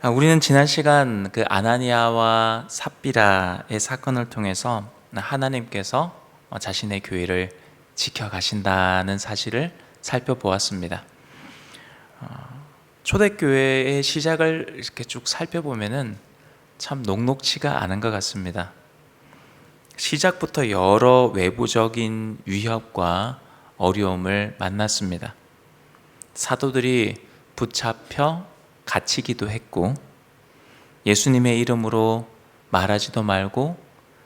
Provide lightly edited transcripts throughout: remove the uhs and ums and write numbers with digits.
우리는 지난 시간 그 아나니아와 삽비라의 사건을 통해서 하나님께서 자신의 교회를 지켜가신다는 사실을 살펴보았습니다. 초대교회의 시작을 이렇게 쭉 살펴보면은 참 녹록치가 않은 것 같습니다. 시작부터 여러 외부적인 위협과 어려움을 만났습니다. 사도들이 붙잡혀 갇히기도 했고, 예수님의 이름으로 말하지도 말고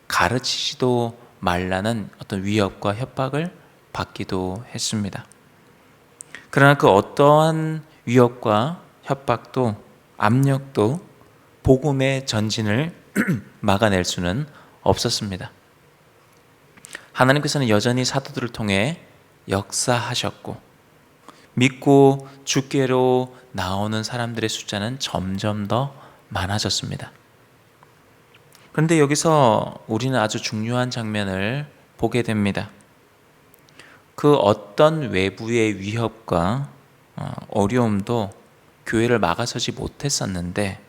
가르치지도 말라는 어떤 위협과 협박을 받기도 했습니다. 그러나 그 어떠한 위협과 협박도 압력도 복음의 전진을 막아낼 수는 없었습니다. 하나님께서는 여전히 사도들을 통해 역사하셨고, 믿고 주께로 나오는 사람들의 숫자는 점점 더 많아졌습니다. 그런데 여기서 우리는 아주 중요한 장면을 보게 됩니다. 그 어떤 외부의 위협과 어려움도 교회를 막아서지 못했었는데,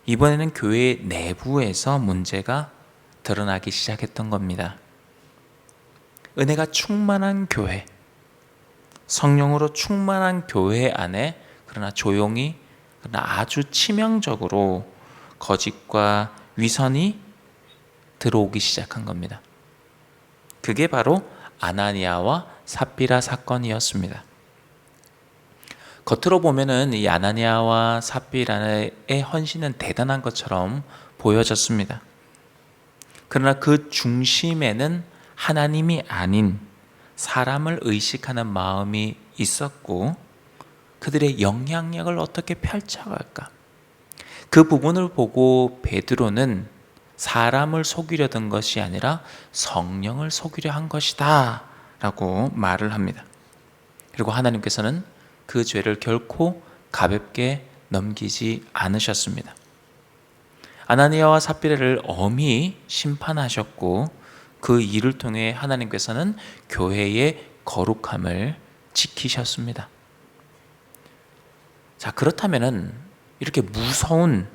이번에는 교회 내부에서 문제가 드러나기 시작했던 겁니다. 은혜가 충만한 교회, 성령으로 충만한 교회 안에 그러나 조용히 그러나 아주 치명적으로 거짓과 위선이 들어오기 시작한 겁니다. 그게 바로 아나니아와 삽비라 사건이었습니다. 겉으로 보면은 이 아나니아와 삽비라의 헌신은 대단한 것처럼 보여졌습니다. 그러나 그 중심에는 하나님이 아닌 사람을 의식하는 마음이 있었고, 그들의 영향력을 어떻게 펼쳐갈까? 그 부분을 보고 베드로는 사람을 속이려던 것이 아니라 성령을 속이려 한 것이다 라고 말을 합니다. 그리고 하나님께서는 그 죄를 결코 가볍게 넘기지 않으셨습니다. 아나니아와 삽비라를 엄히 심판하셨고, 그 일을 통해 하나님께서는 교회의 거룩함을 지키셨습니다. 자, 그렇다면은 이렇게 무서운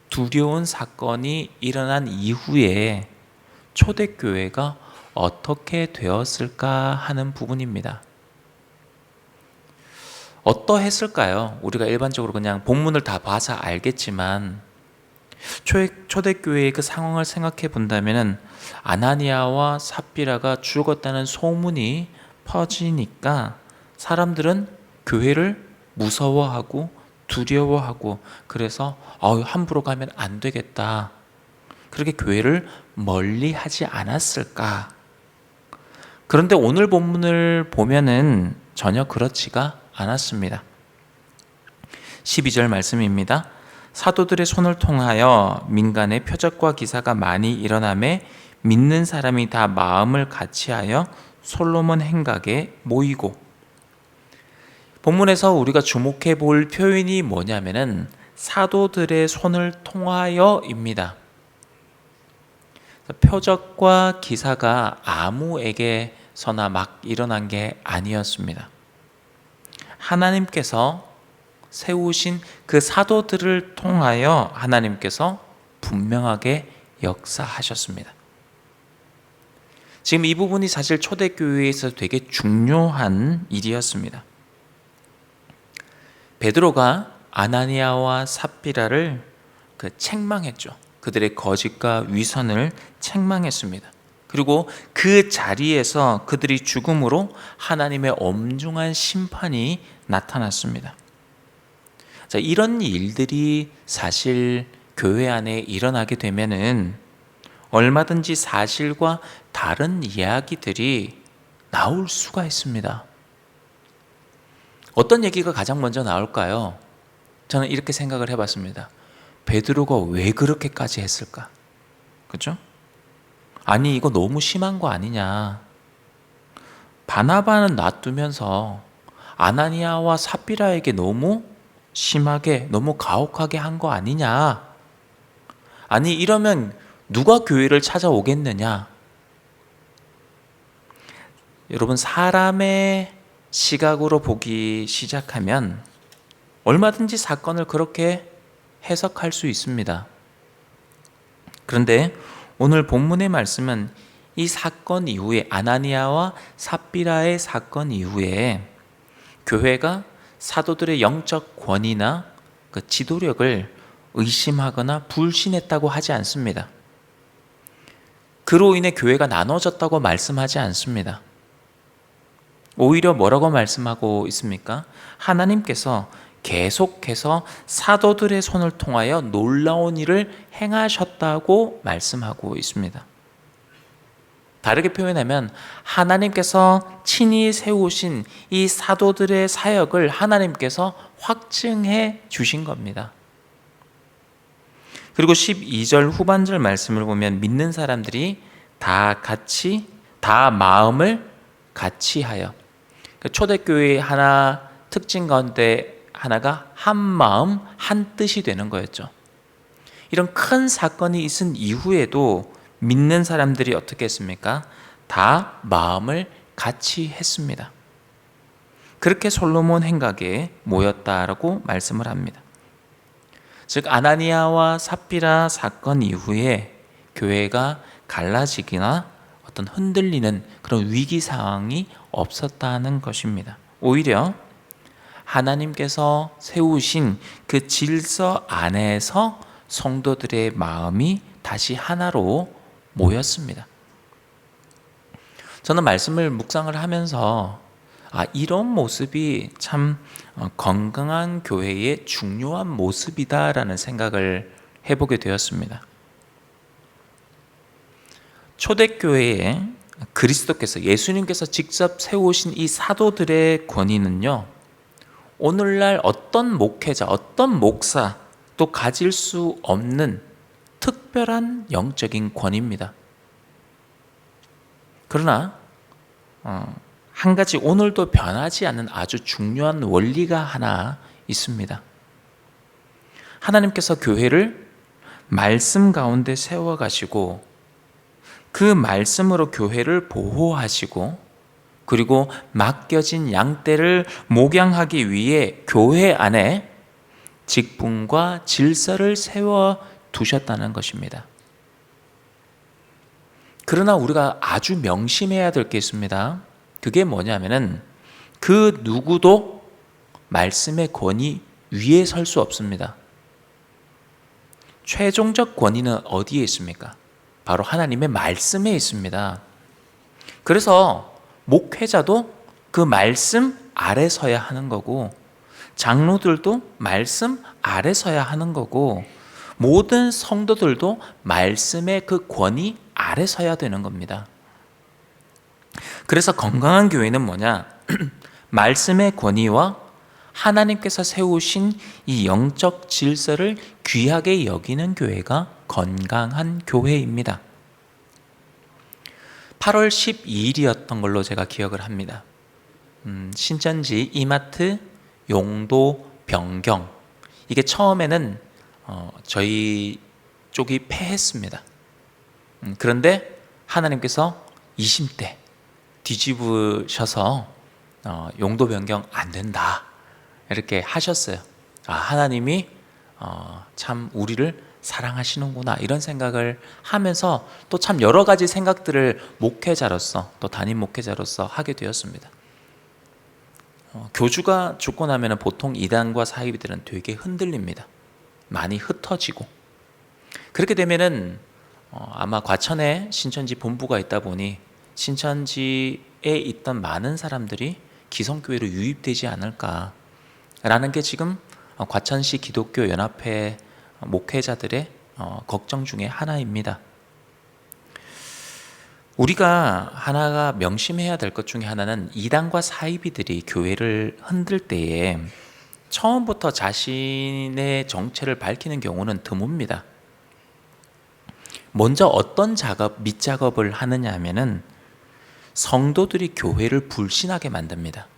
두려운 사건이 일어난 이후에 초대교회가 어떻게 되었을까 하는 부분입니다. 어떠했을까요? 우리가 일반적으로 그냥 본문을 다 봐서 알겠지만, 초대교회의 그 상황을 생각해 본다면은 아나니아와 삽비라가 죽었다는 소문이 퍼지니까 사람들은 교회를 무서워하고 두려워하고, 그래서 함부로 가면 안 되겠다, 그렇게 교회를 멀리하지 않았을까? 그런데 오늘 본문을 보면은 전혀 그렇지가 않았습니다. 12절 말씀입니다. 사도들의 손을 통하여 민간의 표적과 기사가 많이 일어나매 믿는 사람이 다 마음을 같이하여 솔로몬 행각에 모이고. 본문에서 우리가 주목해 볼 표현이 뭐냐면은 사도들의 손을 통하여입니다. 표적과 기사가 아무에게서나 막 일어난 게 아니었습니다. 하나님께서 세우신 그 사도들을 통하여 하나님께서 분명하게 역사하셨습니다. 지금 이 부분이 사실 초대교회에서 되게 중요한 일이었습니다. 베드로가 아나니아와 삽비라를 책망했죠. 그들의 거짓과 위선을 책망했습니다. 그리고 그 자리에서 그들이 죽음으로 하나님의 엄중한 심판이 나타났습니다. 자, 이런 일들이 사실 교회 안에 일어나게 되면은 얼마든지 사실과 다른 이야기들이 나올 수가 있습니다. 어떤 얘기가 가장 먼저 나올까요? 저는 이렇게 생각을 해봤습니다. 베드로가 왜 그렇게까지 했을까? 그렇죠? 아니, 이거 너무 심한 거 아니냐? 바나바는 놔두면서 아나니아와 삽비라에게 너무 심하게, 너무 가혹하게 한 거 아니냐? 아니, 이러면 누가 교회를 찾아오겠느냐? 여러분, 사람의 시각으로 보기 시작하면 얼마든지 사건을 그렇게 해석할 수 있습니다. 그런데 오늘 본문의 말씀은 이 사건 이후에, 아나니아와 삽비라의 사건 이후에 교회가 사도들의 영적 권위나 그 지도력을 의심하거나 불신했다고 하지 않습니다. 그로 인해 교회가 나눠졌다고 말씀하지 않습니다. 오히려 뭐라고 말씀하고 있습니까? 하나님께서 계속해서 사도들의 손을 통하여 놀라운 일을 행하셨다고 말씀하고 있습니다. 다르게 표현하면 하나님께서 친히 세우신 이 사도들의 사역을 하나님께서 확증해 주신 겁니다. 그리고 12절 후반절 말씀을 보면 믿는 사람들이 다 마음을 같이 하여, 초대교회의 하나 특징 가운데 하나가 한 마음 한 뜻이 되는 거였죠. 이런 큰 사건이 있은 이후에도 믿는 사람들이 어떻게 했습니까? 다 마음을 같이 했습니다. 그렇게 솔로몬 행각에 모였다라고 말씀을 합니다. 즉 아나니아와 삽비라 사건 이후에 교회가 갈라지거나 어떤 흔들리는 그런 위기 상황이 없었다는 것입니다. 오히려 하나님께서 세우신 그 질서 안에서 성도들의 마음이 다시 하나로 모였습니다. 저는 말씀을 묵상을 하면서 이런 모습이 참 건강한 교회의 중요한 모습이다라는 생각을 해보게 되었습니다. 초대교회에 그리스도께서, 예수님께서 직접 세우신 이 사도들의 권위는요, 오늘날 어떤 목회자, 어떤 목사도 가질 수 없는 특별한 영적인 권위입니다. 그러나 한 가지 오늘도 변하지 않는 아주 중요한 원리가 하나 있습니다. 하나님께서 교회를 말씀 가운데 세워가시고 그 말씀으로 교회를 보호하시고 그리고 맡겨진 양떼를 목양하기 위해 교회 안에 직분과 질서를 세워두셨다는 것입니다. 그러나 우리가 아주 명심해야 될 게 있습니다. 그게 뭐냐면은 그 누구도 말씀의 권위 위에 설 수 없습니다. 최종적 권위는 어디에 있습니까? 바로 하나님의 말씀에 있습니다. 그래서 목회자도 그 말씀 아래 서야 하는 거고, 장로들도 말씀 아래 서야 하는 거고, 모든 성도들도 말씀의 그 권위 아래 서야 되는 겁니다. 그래서 건강한 교회는 뭐냐? 말씀의 권위와 하나님께서 세우신 이 영적 질서를 귀하게 여기는 교회가 건강한 교회입니다. 8월 12일이었던 걸로 제가 기억을 합니다. 신천지 이마트 용도 변경, 이게 처음에는 저희 쪽이 패했습니다. 그런데 하나님께서 20대 뒤집으셔서 용도 변경 안 된다 이렇게 하셨어요. 하나님이 참 우리를 사랑하시는구나 이런 생각을 하면서 또 참 여러 가지 생각들을 목회자로서, 또 담임 목회자로서 하게 되었습니다. 교주가 죽고 나면 보통 이단과 사이비들은 되게 흔들립니다. 많이 흩어지고, 그렇게 되면은 아마 과천에 신천지 본부가 있다 보니 신천지에 있던 많은 사람들이 기성교회로 유입되지 않을까라는 게 지금 과천시 기독교 연합회 목회자들의 걱정 중에 하나입니다. 우리가 하나가 명심해야 될 것 중에 하나는 이단과 사이비들이 교회를 흔들 때에 처음부터 자신의 정체를 밝히는 경우는 드뭅니다. 먼저 어떤 밑작업을 하느냐 하면은 성도들이 교회를 불신하게 만듭니다.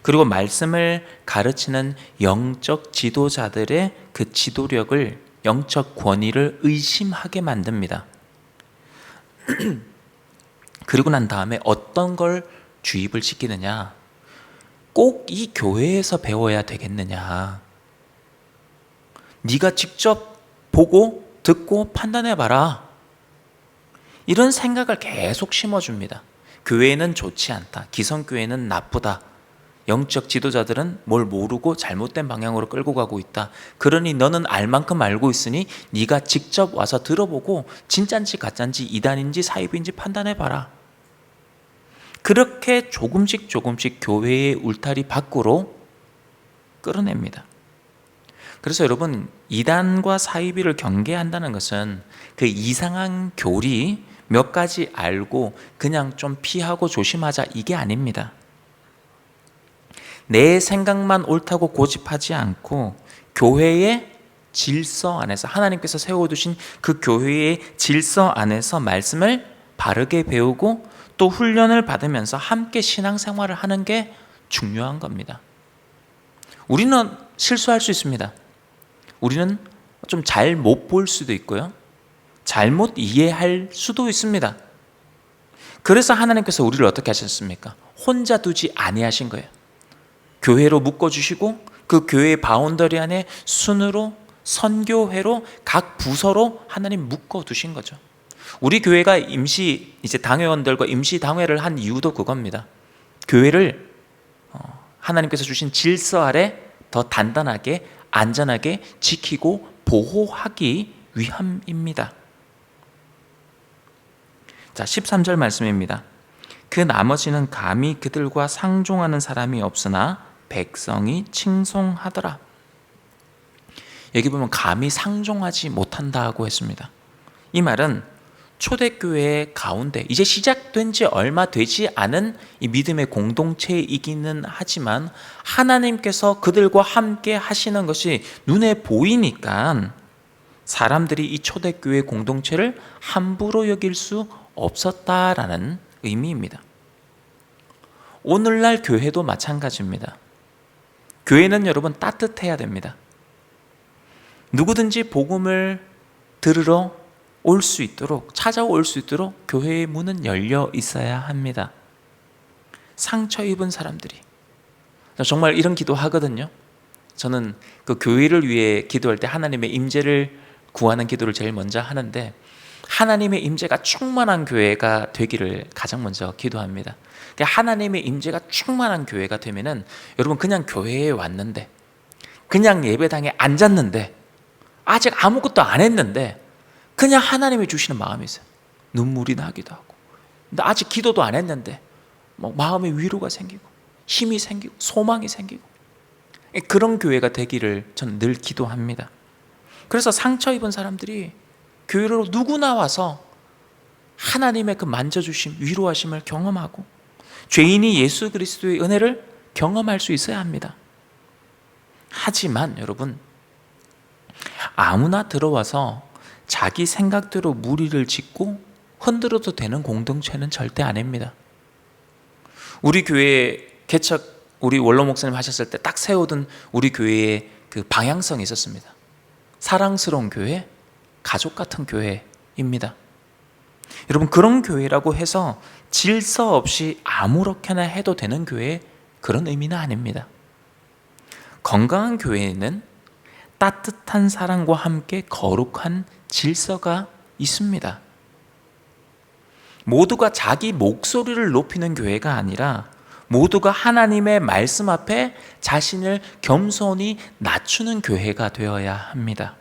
그리고 말씀을 가르치는 영적 지도자들의 그 지도력을, 영적 권위를 의심하게 만듭니다. 그리고 난 다음에 어떤 걸 주입을 시키느냐, 꼭 이 교회에서 배워야 되겠느냐, 네가 직접 보고 듣고 판단해봐라. 이런 생각을 계속 심어줍니다. 교회는 좋지 않다. 기성교회는 나쁘다. 영적 지도자들은 뭘 모르고 잘못된 방향으로 끌고 가고 있다. 그러니 너는 알 만큼 알고 있으니 네가 직접 와서 들어보고 진짠지 가짠지 이단인지 사입인지 판단해봐라. 그렇게 조금씩 교회의 울타리 밖으로 끌어냅니다. 그래서 여러분, 이단과 사이비를 경계한다는 것은 그 이상한 교리 몇 가지 알고 그냥 좀 피하고 조심하자, 이게 아닙니다. 내 생각만 옳다고 고집하지 않고 교회의 질서 안에서, 하나님께서 세워두신 그 교회의 질서 안에서 말씀을 바르게 배우고 또 훈련을 받으면서 함께 신앙생활을 하는 게 중요한 겁니다. 우리는 실수할 수 있습니다. 우리는 좀 잘 못 볼 수도 있고요, 잘못 이해할 수도 있습니다. 그래서 하나님께서 우리를 어떻게 하셨습니까? 혼자 두지 아니하신 거예요. 교회로 묶어주시고 그 교회의 바운더리 안에 순으로, 선교회로, 각 부서로 하나님 묶어두신 거죠. 우리 교회가 임시 이제 당회원들과 임시 당회를 한 이유도 그겁니다. 교회를 하나님께서 주신 질서 아래 더 단단하게 안전하게 지키고 보호하기 위함입니다. 자, 13절 말씀입니다. 그 나머지는 감히 그들과 상종하는 사람이 없으나 백성이 칭송하더라. 여기 보면 감히 상종하지 못한다고 했습니다. 이 말은 초대교회 가운데 이제 시작된 지 얼마 되지 않은 이 믿음의 공동체이기는 하지만 하나님께서 그들과 함께 하시는 것이 눈에 보이니까 사람들이 이 초대교회 공동체를 함부로 여길 수 없었다라는 의미입니다. 오늘날 교회도 마찬가지입니다. 교회는 여러분 따뜻해야 됩니다. 누구든지 복음을 들으러 올 수 있도록, 찾아올 수 있도록 교회의 문은 열려 있어야 합니다. 상처 입은 사람들이, 정말 이런 기도 하거든요. 저는 그 교회를 위해 기도할 때 하나님의 임재를 구하는 기도를 제일 먼저 하는데, 하나님의 임재가 충만한 교회가 되기를 가장 먼저 기도합니다. 하나님의 임재가 충만한 교회가 되면은 여러분, 그냥 교회에 왔는데, 그냥 예배당에 앉았는데, 아직 아무것도 안 했는데 그냥 하나님이 주시는 마음이 있어요. 눈물이 나기도 하고, 근데 아직 기도도 안 했는데 마음에 위로가 생기고 힘이 생기고 소망이 생기고, 그런 교회가 되기를 저는 늘 기도합니다. 그래서 상처 입은 사람들이 교회로 누구나 와서 하나님의 그 만져주심, 위로하심을 경험하고 죄인이 예수 그리스도의 은혜를 경험할 수 있어야 합니다. 하지만 여러분, 아무나 들어와서 자기 생각대로 무리를 짓고 흔들어도 되는 공동체는 절대 아닙니다. 우리 교회 개척, 우리 원로 목사님 하셨을 때 딱 세우던 우리 교회의 그 방향성이 있었습니다. 사랑스러운 교회, 가족 같은 교회입니다. 여러분, 그런 교회라고 해서 질서 없이 아무렇게나 해도 되는 교회, 그런 의미는 아닙니다. 건강한 교회에는 따뜻한 사랑과 함께 거룩한 질서가 있습니다. 모두가 자기 목소리를 높이는 교회가 아니라 모두가 하나님의 말씀 앞에 자신을 겸손히 낮추는 교회가 되어야 합니다.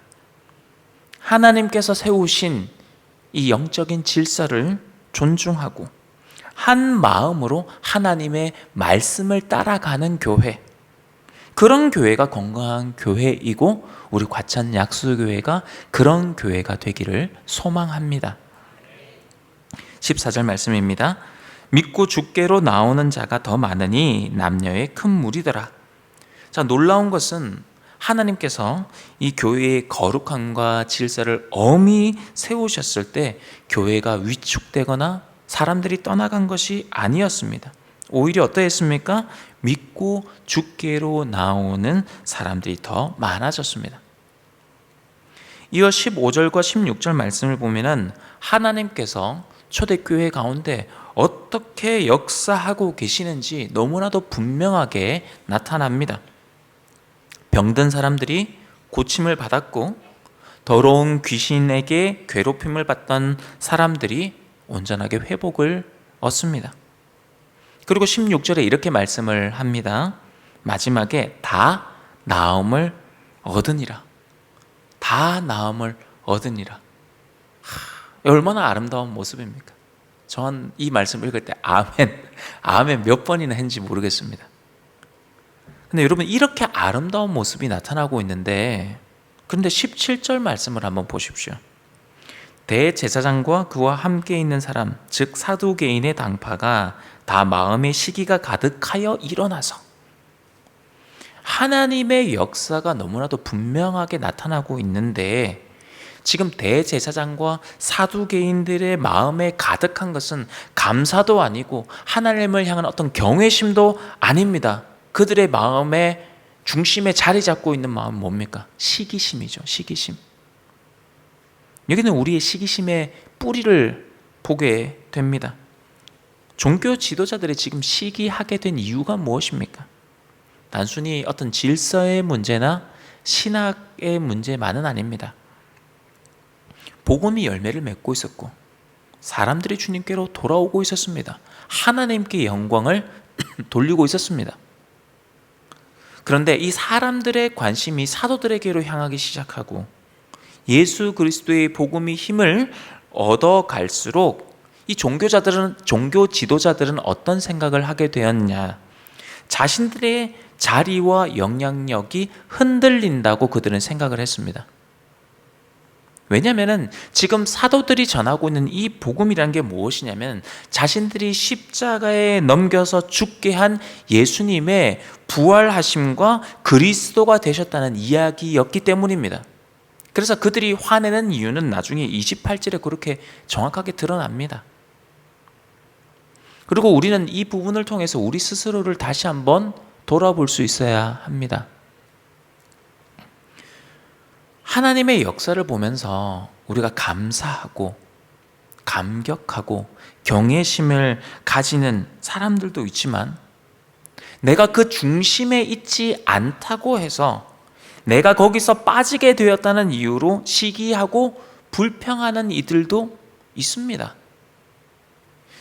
하나님께서 세우신 이 영적인 질서를 존중하고 한 마음으로 하나님의 말씀을 따라가는 교회, 그런 교회가 건강한 교회이고 우리 과천 약수교회가 그런 교회가 되기를 소망합니다. 14절 말씀입니다. 믿고 주께로 나오는 자가 더 많으니 남녀의 큰 무리더라. 자, 놀라운 것은 하나님께서 이 교회의 거룩함과 질서를 엄히 세우셨을 때 교회가 위축되거나 사람들이 떠나간 것이 아니었습니다. 오히려 어떠했습니까? 믿고 주께로 나오는 사람들이 더 많아졌습니다. 이어 15절과 16절 말씀을 보면은 하나님께서 초대교회 가운데 어떻게 역사하고 계시는지 너무나도 분명하게 나타납니다. 병든 사람들이 고침을 받았고 더러운 귀신에게 괴롭힘을 받던 사람들이 온전하게 회복을 얻습니다. 그리고 16절에 이렇게 말씀을 합니다. 마지막에 다 나음을 얻으니라. 다 나음을 얻으니라. 얼마나 아름다운 모습입니까? 전 이 말씀 읽을 때 아멘 몇 번이나 했는지 모르겠습니다. 근데 여러분, 이렇게 아름다운 모습이 나타나고 있는데, 그런데 17절 말씀을 한번 보십시오. 대제사장과 그와 함께 있는 사람, 즉 사두개인의 당파가 다 마음의 시기가 가득하여 일어나서, 하나님의 역사가 너무나도 분명하게 나타나고 있는데, 지금 대제사장과 사두개인들의 마음에 가득한 것은 감사도 아니고 하나님을 향한 어떤 경외심도 아닙니다. 그들의 마음의 중심에 자리 잡고 있는 마음은 뭡니까? 시기심이죠. 시기심. 여기는 우리의 시기심의 뿌리를 보게 됩니다. 종교 지도자들이 지금 시기하게 된 이유가 무엇입니까? 단순히 어떤 질서의 문제나 신학의 문제만은 아닙니다. 복음이 열매를 맺고 있었고 사람들이 주님께로 돌아오고 있었습니다. 하나님께 영광을 돌리고 있었습니다. 그런데 이 사람들의 관심이 사도들에게로 향하기 시작하고 예수 그리스도의 복음이 힘을 얻어갈수록 이 종교 지도자들은 어떤 생각을 하게 되었냐? 자신들의 자리와 영향력이 흔들린다고 그들은 생각을 했습니다. 왜냐하면 지금 사도들이 전하고 있는 이 복음이라는 게 무엇이냐면 자신들이 십자가에 넘겨서 죽게 한 예수님의 부활하심과 그리스도가 되셨다는 이야기였기 때문입니다. 그래서 그들이 화내는 이유는 나중에 28절에 그렇게 정확하게 드러납니다. 그리고 우리는 이 부분을 통해서 우리 스스로를 다시 한번 돌아볼 수 있어야 합니다. 하나님의 역사를 보면서 우리가 감사하고 감격하고 경외심을 가지는 사람들도 있지만, 내가 그 중심에 있지 않다고 해서 내가 거기서 빠지게 되었다는 이유로 시기하고 불평하는 이들도 있습니다.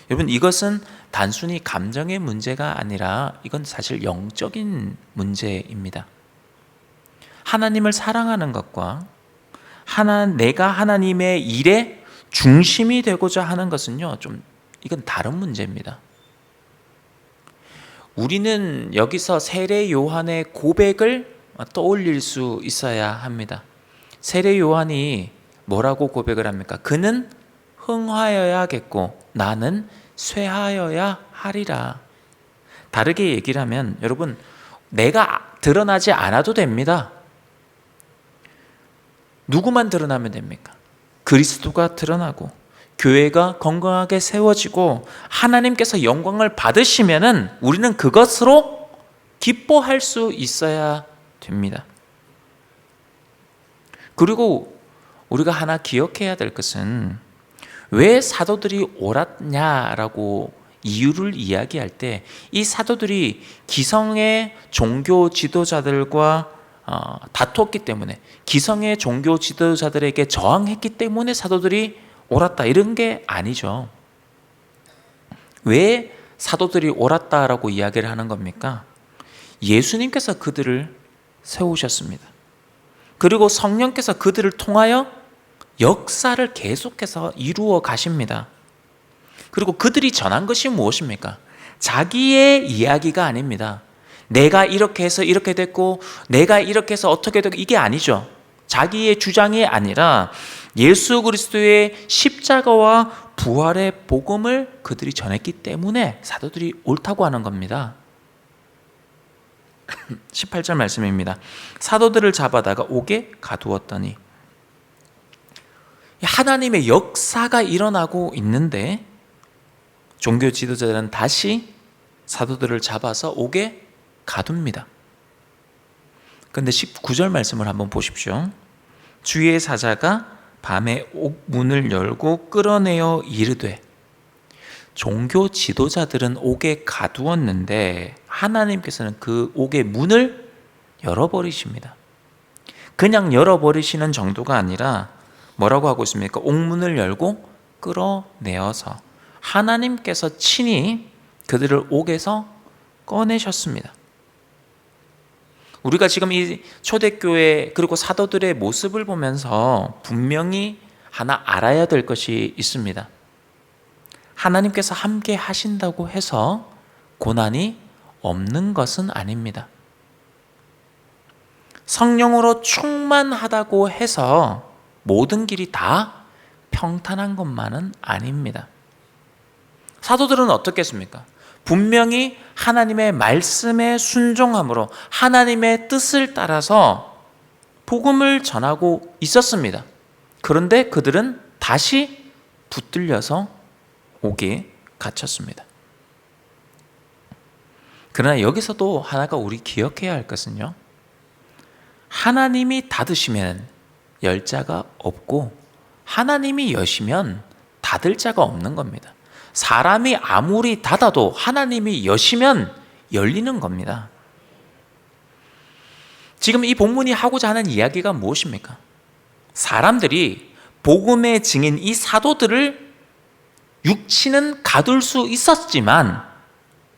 여러분, 이것은 단순히 감정의 문제가 아니라 이건 사실 영적인 문제입니다. 하나님을 사랑하는 것과 내가 하나님의 일에 중심이 되고자 하는 것은요, 이건 다른 문제입니다. 우리는 여기서 세례 요한의 고백을 떠올릴 수 있어야 합니다. 세례 요한이 뭐라고 고백을 합니까? 그는 흥하여야겠고 나는 쇠하여야 하리라. 다르게 얘기를 하면, 여러분, 내가 드러나지 않아도 됩니다. 누구만 드러나면 됩니까? 그리스도가 드러나고 교회가 건강하게 세워지고 하나님께서 영광을 받으시면은 우리는 그것으로 기뻐할 수 있어야 됩니다. 그리고 우리가 하나 기억해야 될 것은, 왜 사도들이 옳았냐라고 이유를 이야기할 때 이 사도들이 기성의 종교 지도자들과 다퉜기 때문에, 기성의 종교 지도자들에게 저항했기 때문에 사도들이 옳았다, 이런 게 아니죠. 왜 사도들이 옳았다라고 이야기를 하는 겁니까? 예수님께서 그들을 세우셨습니다. 그리고 성령께서 그들을 통하여 역사를 계속해서 이루어 가십니다. 그리고 그들이 전한 것이 무엇입니까? 자기의 이야기가 아닙니다. 내가 이렇게 해서 이렇게 됐고 내가 이렇게 해서 어떻게 됐고, 이게 아니죠. 자기의 주장이 아니라 예수 그리스도의 십자가와 부활의 복음을 그들이 전했기 때문에 사도들이 옳다고 하는 겁니다. 18절 말씀입니다. 사도들을 잡아다가 옥에 가두었더니, 하나님의 역사가 일어나고 있는데 종교 지도자들은 다시 사도들을 잡아서 옥에 가둡니다. 그런데 19절 말씀을 한번 보십시오. 주의 사자가 밤에 옥 문을 열고 끌어내어 이르되, 종교 지도자들은 옥에 가두었는데 하나님께서는 그 옥의 문을 열어버리십니다. 그냥 열어버리시는 정도가 아니라 뭐라고 하고 있습니까? 옥문을 열고 끌어내어서 하나님께서 친히 그들을 옥에서 꺼내셨습니다. 우리가 지금 이 초대교회 그리고 사도들의 모습을 보면서 분명히 하나 알아야 될 것이 있습니다. 하나님께서 함께 하신다고 해서 고난이 없는 것은 아닙니다. 성령으로 충만하다고 해서 모든 길이 다 평탄한 것만은 아닙니다. 사도들은 어떻겠습니까? 분명히 하나님의 말씀에 순종함으로 하나님의 뜻을 따라서 복음을 전하고 있었습니다. 그런데 그들은 다시 붙들려서 옥에 갇혔습니다. 그러나 여기서도 하나가 우리 기억해야 할 것은요, 하나님이 닫으시면 열 자가 없고 하나님이 여시면 닫을 자가 없는 겁니다. 사람이 아무리 닫아도 하나님이 여시면 열리는 겁니다. 지금 이 본문이 하고자 하는 이야기가 무엇입니까? 사람들이 복음의 증인 이 사도들을 육신은 가둘 수 있었지만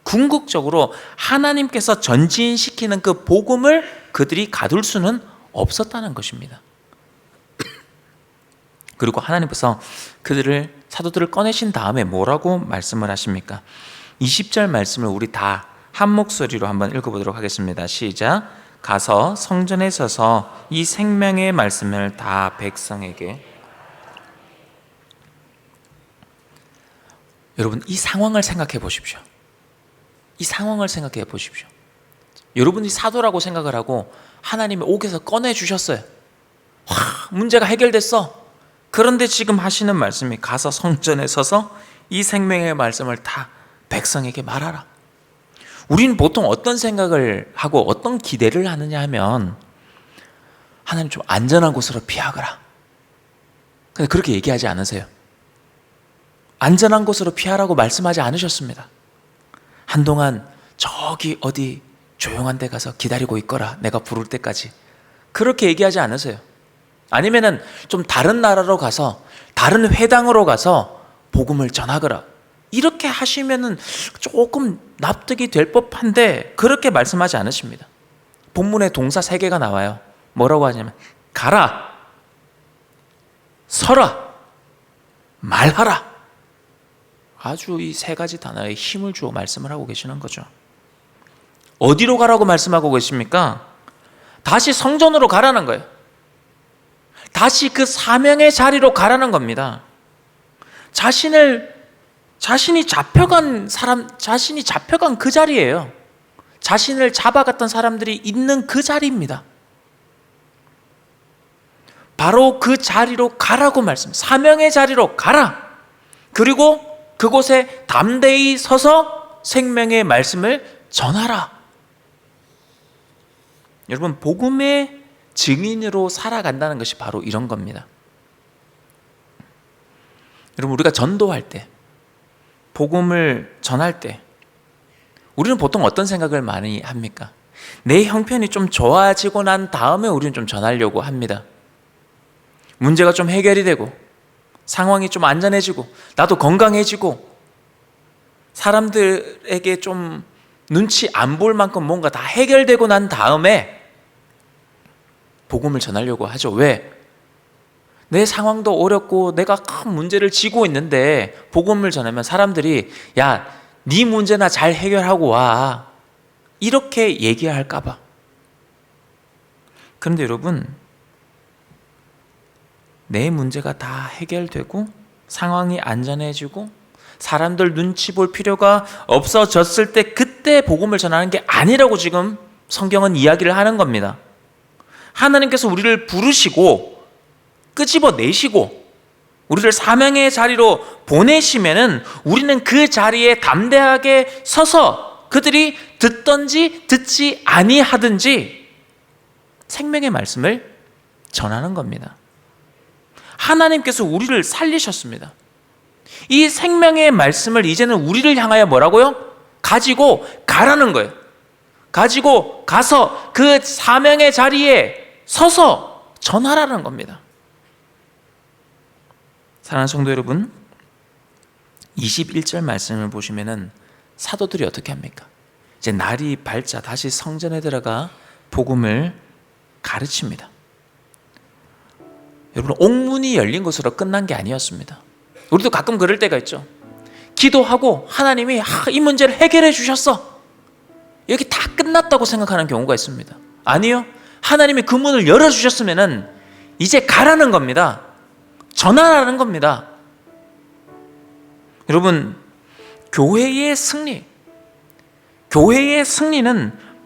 궁극적으로 하나님께서 전진시키는 그 복음을 그들이 가둘 수는 없었다는 것입니다. 그리고 하나님께서 그들을 사도들을 꺼내신 다음에 뭐라고 말씀을 하십니까? 20절 말씀을 우리 다 한 목소리로 한번 읽어보도록 하겠습니다. 시작. 가서 성전에 서서 이 생명의 말씀을 다 백성에게. 여러분, 이 상황을 생각해 보십시오. 이 상황을 생각해 보십시오. 여러분이 사도라고 생각을 하고 하나님이 옥에서 꺼내주셨어요. 문제가 해결됐어. 그런데 지금 하시는 말씀이 가서 성전에 서서 이 생명의 말씀을 다 백성에게 말하라. 우리는 보통 어떤 생각을 하고 어떤 기대를 하느냐 하면 하나님 좀 안전한 곳으로 피하거라. 근데 그렇게 얘기하지 않으세요. 안전한 곳으로 피하라고 말씀하지 않으셨습니다. 한동안 저기 어디 조용한 데 가서 기다리고 있거라. 내가 부를 때까지. 그렇게 얘기하지 않으세요. 아니면은 좀 다른 나라로 가서 다른 회당으로 가서 복음을 전하거라. 이렇게 하시면은 조금 납득이 될 법한데 그렇게 말씀하지 않으십니다. 본문에 동사 3개가 나와요. 뭐라고 하냐면 가라, 서라, 말하라. 아주 이 3가지 단어에 힘을 주어 말씀을 하고 계시는 거죠. 어디로 가라고 말씀하고 계십니까? 다시 성전으로 가라는 거예요. 다시 그 사명의 자리로 가라는 겁니다. 자신이 잡혀간 그 자리예요. 자신을 잡아갔던 사람들이 있는 그 자리입니다. 바로 그 자리로 가라고 말씀. 사명의 자리로 가라. 그리고 그곳에 담대히 서서 생명의 말씀을 전하라. 여러분, 복음의 증인으로 살아간다는 것이 바로 이런 겁니다. 여러분, 우리가 전도할 때, 복음을 전할 때 우리는 보통 어떤 생각을 많이 합니까? 내 형편이 좀 좋아지고 난 다음에 우리는 좀 전하려고 합니다. 문제가 좀 해결이 되고 상황이 좀 안전해지고 나도 건강해지고 사람들에게 좀 눈치 안 볼 만큼 뭔가 다 해결되고 난 다음에 복음을 전하려고 하죠. 왜? 내 상황도 어렵고 내가 큰 문제를 지고 있는데 복음을 전하면 사람들이 야, 네 문제나 잘 해결하고 와. 이렇게 얘기할까 봐. 그런데 여러분, 내 문제가 다 해결되고 상황이 안전해지고 사람들 눈치 볼 필요가 없어졌을 때 그때 복음을 전하는 게 아니라고 지금 성경은 이야기를 하는 겁니다. 하나님께서 우리를 부르시고 끄집어내시고 우리를 사명의 자리로 보내시면은 우리는 그 자리에 담대하게 서서 그들이 듣든지 듣지 아니하든지 생명의 말씀을 전하는 겁니다. 하나님께서 우리를 살리셨습니다. 이 생명의 말씀을 이제는 우리를 향하여 뭐라고요? 가지고 가라는 거예요. 가지고 가서 그 사명의 자리에 서서 전하라는 겁니다. 사랑하는 성도 여러분, 21절 말씀을 보시면은 사도들이 어떻게 합니까? 이제 날이 밝자 다시 성전에 들어가 복음을 가르칩니다. 여러분, 옥문이 열린 것으로 끝난 게 아니었습니다. 우리도 가끔 그럴 때가 있죠. 기도하고 하나님이 이 문제를 해결해 주셨어, 여기 다 끝났다고 생각하는 경우가 있습니다. 아니요, 하나님이 그 문을 열어주셨으면 이제 가라는 겁니다. 전하라는 겁니다. 여러분, 교회의 승리는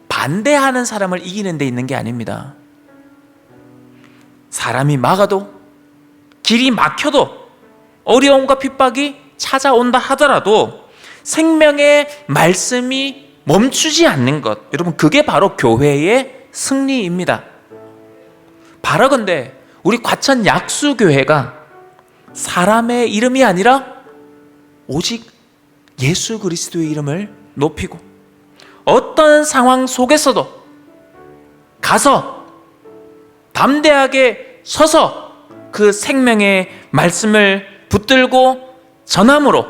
반대하는 사람을 이기는 데 있는 게 아닙니다. 사람이 막아도, 길이 막혀도, 어려움과 핍박이 찾아온다 하더라도 생명의 말씀이 멈추지 않는 것, 여러분, 그게 바로 교회의 승리입니다. 바라건대 우리 과천 약수교회가 사람의 이름이 아니라 오직 예수 그리스도의 이름을 높이고, 어떤 상황 속에서도 가서 담대하게 서서 그 생명의 말씀을 붙들고 전함으로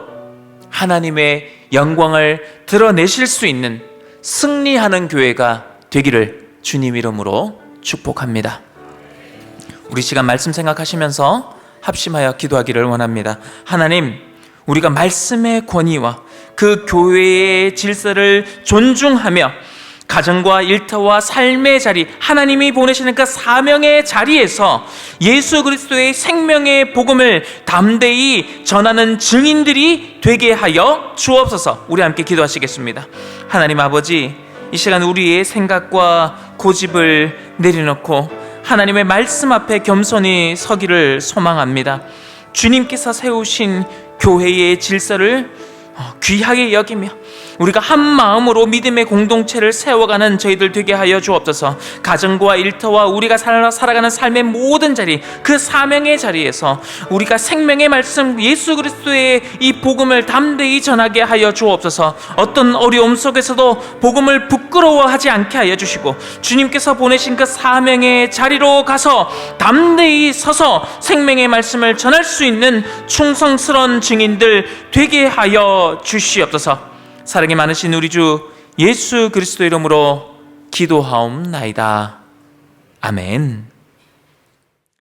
하나님의 영광을 드러내실 수 있는 승리하는 교회가 되기를 주님 이름으로 축복합니다. 우리 시간 말씀 생각하시면서 합심하여 기도하기를 원합니다. 하나님, 우리가 말씀의 권위와 그 교회의 질서를 존중하며 가정과 일터와 삶의 자리, 하나님이 보내시는 그 사명의 자리에서 예수 그리스도의 생명의 복음을 담대히 전하는 증인들이 되게 하여 주옵소서. 우리 함께 기도하시겠습니다. 하나님 아버지, 이 시간 우리의 생각과 고집을 내려놓고 하나님의 말씀 앞에 겸손히 서기를 소망합니다. 주님께서 세우신 교회의 질서를 귀하게 여기며 우리가 한 마음으로 믿음의 공동체를 세워가는 저희들 되게 하여 주옵소서. 가정과 일터와 우리가 살아가는 삶의 모든 자리, 그 사명의 자리에서 우리가 생명의 말씀 예수 그리스도의 이 복음을 담대히 전하게 하여 주옵소서. 어떤 어려움 속에서도 복음을 부끄러워하지 않게 하여 주시고, 주님께서 보내신 그 사명의 자리로 가서 담대히 서서 생명의 말씀을 전할 수 있는 충성스러운 증인들 되게 하여 주시옵소서. 사랑이 많으신 우리 주 예수 그리스도 이름으로 기도하옵나이다. 아멘.